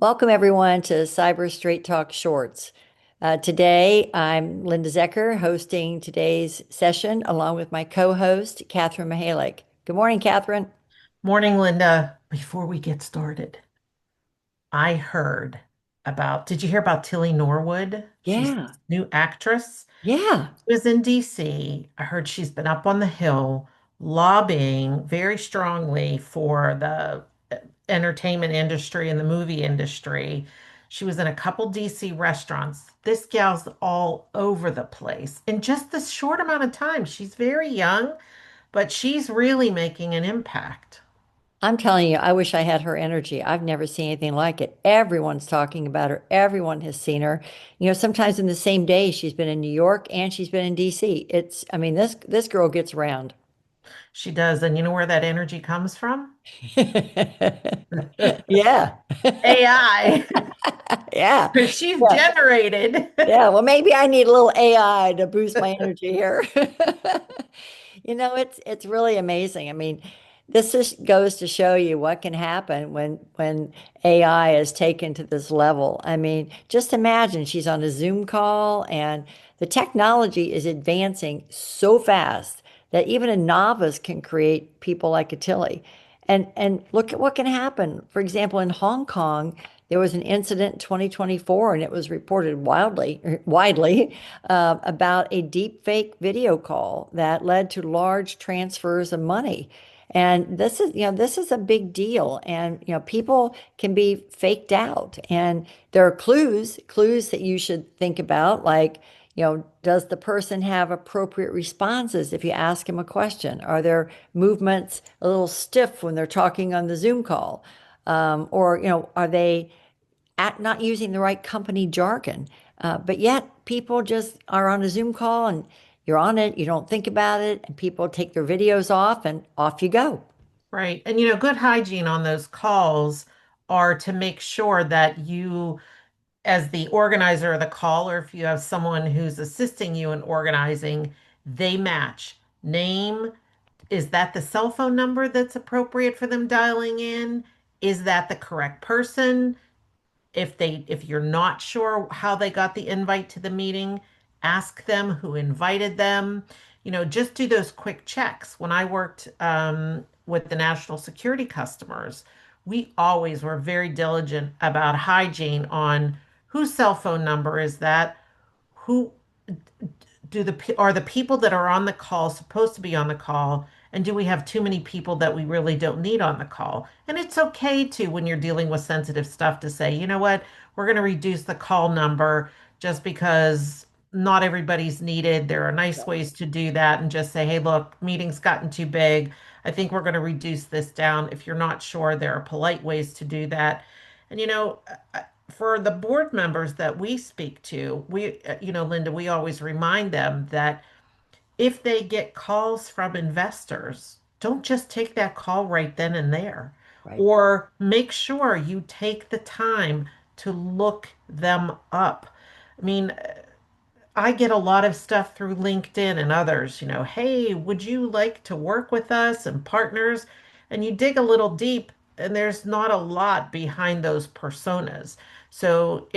Welcome, everyone, to Cyber Straight Talk Shorts. Today, I'm Linda Zecker hosting today's session along with my co-host, Catherine Mahalik. Good morning, Catherine. Morning, Linda. Before we get started, I heard did you hear about Tilly Norwood? She's Yeah, this new actress. yeah. She was in DC. I heard she's been up on the Hill lobbying very strongly for the entertainment industry and the movie industry. She was in a couple DC restaurants. This gal's all over the place in just this short amount of time. She's very young, but she's really making an impact. I'm telling you, I wish I had her energy. I've never seen anything like it. Everyone's talking about her. Everyone has seen her. Sometimes in the same day, she's been in New York and she's been in DC. I mean, this girl gets around. She does. And you know where that energy comes from? Yeah. AI. Yeah. She's Yeah. generated. Yeah, well, maybe I need a little AI to boost my energy here. It's really amazing. I mean, this just goes to show you what can happen when AI is taken to this level. I mean, just imagine she's on a Zoom call and the technology is advancing so fast that even a novice can create people like a Tilly. And look at what can happen. For example, in Hong Kong, there was an incident in 2024, and it was reported widely about a deep fake video call that led to large transfers of money. And this is a big deal. And, people can be faked out. And there are clues that you should think about, like, does the person have appropriate responses if you ask them a question? Are their movements a little stiff when they're talking on the Zoom call? Or, are they not using the right company jargon? But yet people just are on a Zoom call and you're on it, you don't think about it, and people take their videos off and off you go. Right. And good hygiene on those calls are to make sure that you, as the organizer of the call, or if you have someone who's assisting you in organizing, they match name. Is that the cell phone number that's appropriate for them dialing in? Is that the correct person? If you're not sure how they got the invite to the meeting, ask them who invited them. Just do those quick checks. When I worked with the national security customers, we always were very diligent about hygiene on whose cell phone number is that, who are the people that are on the call supposed to be on the call? And do we have too many people that we really don't need on the call? And it's okay to, when you're dealing with sensitive stuff, to say, you know what, we're going to reduce the call number just because not everybody's needed. There are nice ways to do that and just say, hey, look, meeting's gotten too big. I think we're going to reduce this down. If you're not sure, there are polite ways to do that. And for the board members that we speak to, Linda, we always remind them that if they get calls from investors, don't just take that call right then and there, Right. or make sure you take the time to look them up. I mean, I get a lot of stuff through LinkedIn and others, hey, would you like to work with us and partners? And you dig a little deep, and there's not a lot behind those personas. So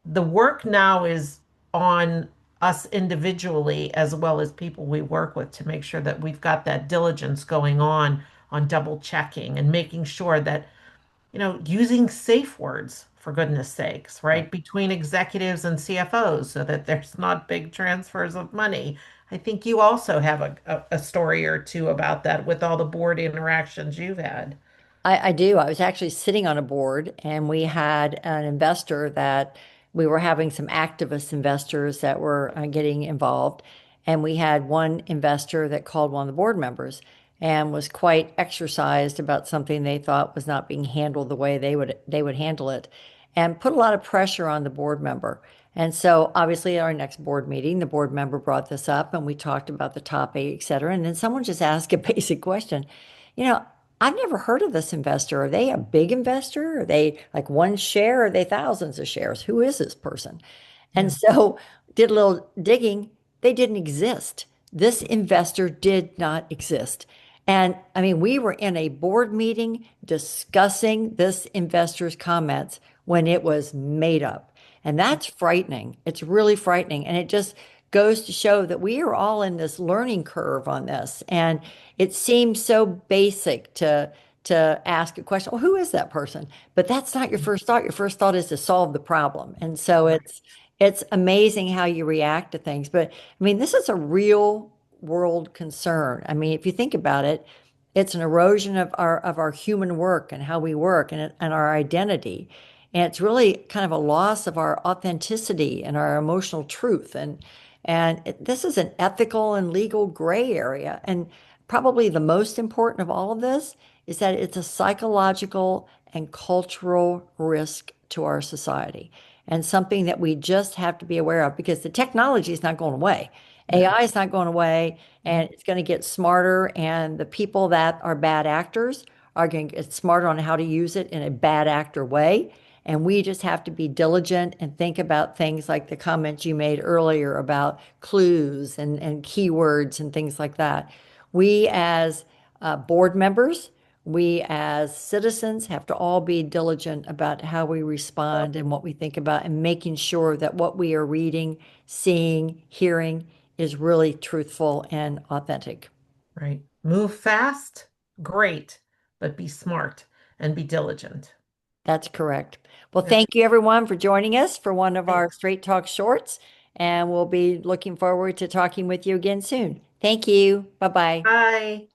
the work now is on us individually as well as people we work with to make sure that we've got that diligence going on double checking and making sure that using safe words, for goodness sakes, Right. right, between executives and CFOs so that there's not big transfers of money. I think you also have a story or two about that with all the board interactions you've had. I do. I was actually sitting on a board and we had an investor that we were having some activist investors that were getting involved. And we had one investor that called one of the board members and was quite exercised about something they thought was not being handled the way they would handle it and put a lot of pressure on the board member. And so obviously at our next board meeting, the board member brought this up and we talked about the topic, et cetera. And then someone just asked a basic question. You know, I've never heard of this investor. Are they a big investor? Are they like one share? Or are they thousands of shares? Who is this person? And Yeah. so did a little digging. They didn't exist. This investor did not exist. And I mean, we were in a board meeting discussing this investor's comments when it was made up. And that's frightening. It's really frightening. And it just goes to show that we are all in this learning curve on this. And it seems so basic to ask a question, well, who is that person? But that's not your first thought. Your first thought is to solve the problem. And so it's amazing how you react to things. But I mean, this is a real world concern. I mean, if you think about it, it's an erosion of our human work and how we work and our identity. And it's really kind of a loss of our authenticity and our emotional truth. This is an ethical and legal gray area. And probably the most important of all of this is that it's a psychological and cultural risk to our society and something that we just have to be aware of because the technology is not going away. No. AI is not going away and it's going to get smarter. And the people that are bad actors are going to get smarter on how to use it in a bad actor way. And we just have to be diligent and think about things like the comments you made earlier about clues and keywords and things like that. We, as board members, we as citizens have to all be diligent about how we respond and what we think about and making sure that what we are reading, seeing, hearing is really truthful and authentic. Right. Move fast, great, but be smart and be diligent. That's correct. Well, Yep. thank you everyone for joining us for one of our Thanks. Straight Talk shorts, and we'll be looking forward to talking with you again soon. Thank you. Bye-bye. Bye.